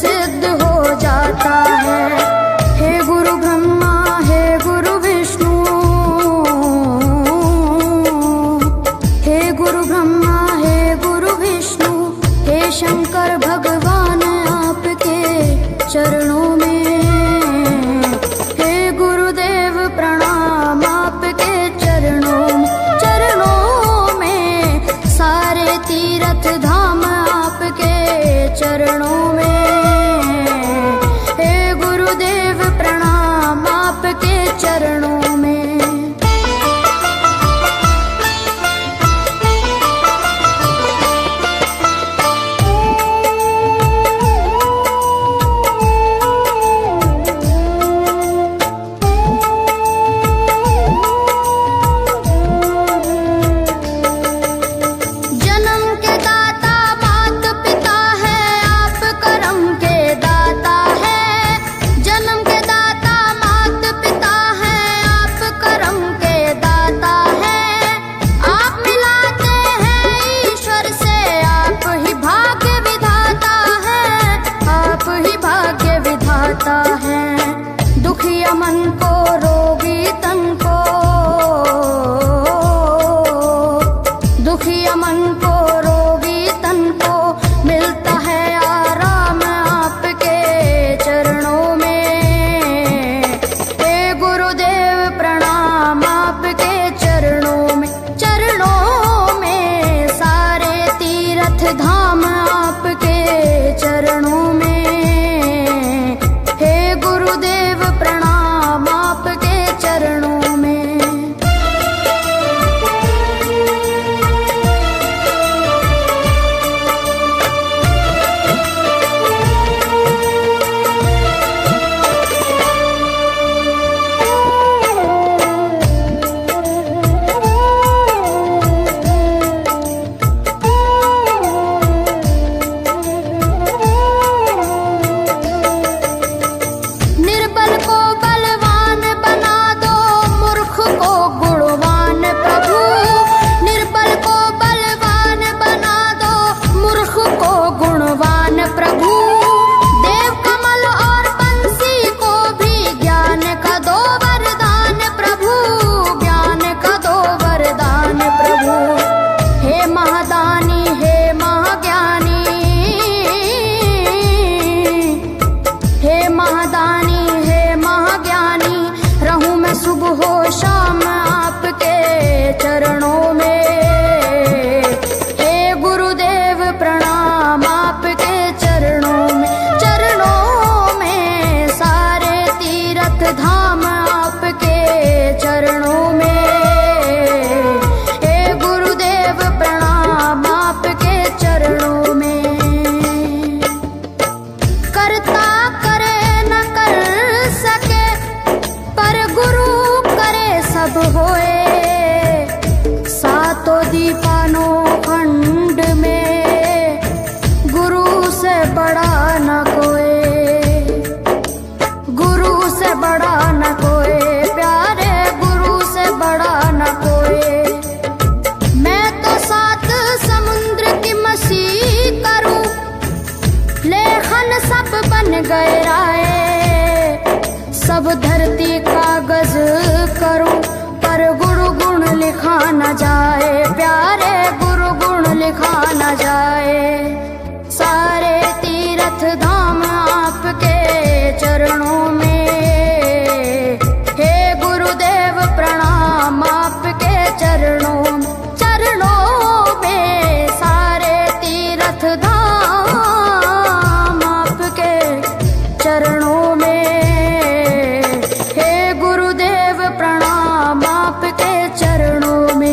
सिद्ध हो जाता है। हे गुरु ब्रह्मा, हे गुरु विष्णु, हे गुरु ब्रह्मा, हे गुरु विष्णु, हे शंकर भगवान आपके चरणों में। हे गुरुदेव प्रणाम आपके चरणों में, सारे तीर्थ धाम आपके चरणों में। हे गुरुदेव प्रणाम आपके चरणों में। दुखिया मन को, रोगी तन को, दुखिया मन को, रोगी तन को मिलता है आराम आपके चरणों में। हे गुरुदेव प्रणाम आपके चरणों में, सारे तीर्थ धाम आपके चरणों में। गुरुदेव प्रणाम आपके चरणों में। चरणों में। हे गुरुदेव प्रणाम आपके चरणों में, सारे तीर्थ धाम आपके चरणों में। हे गुरुदेव प्रणाम आपके चरणों में। करता करे न कर सके, पर गुरु करे सब होए। तो दीपानो खंड में गुरु से बड़ा न कोई, गुरु से बड़ा न कोई, प्यारे गुरु से बड़ा न कोई। मैं तो 7 समुद्र की मसी करूं, लेखन सब बन गए राय। सब धरती कागज करूं, पर गुरु गुण लिखा न जाए, प्यारे गुरु गुण लिखा न जाए। सारे तीर्थ धाम आपके चरणों में। हे गुरुदेव प्रणाम आपके चरणों में, सारे तीर्थ धाम आपके चरणों में। हे गुरुदेव प्रणाम आपके चरणों में।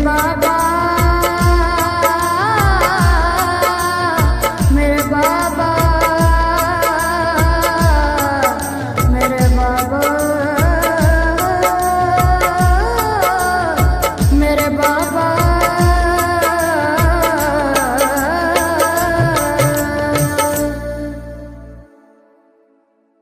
बाबा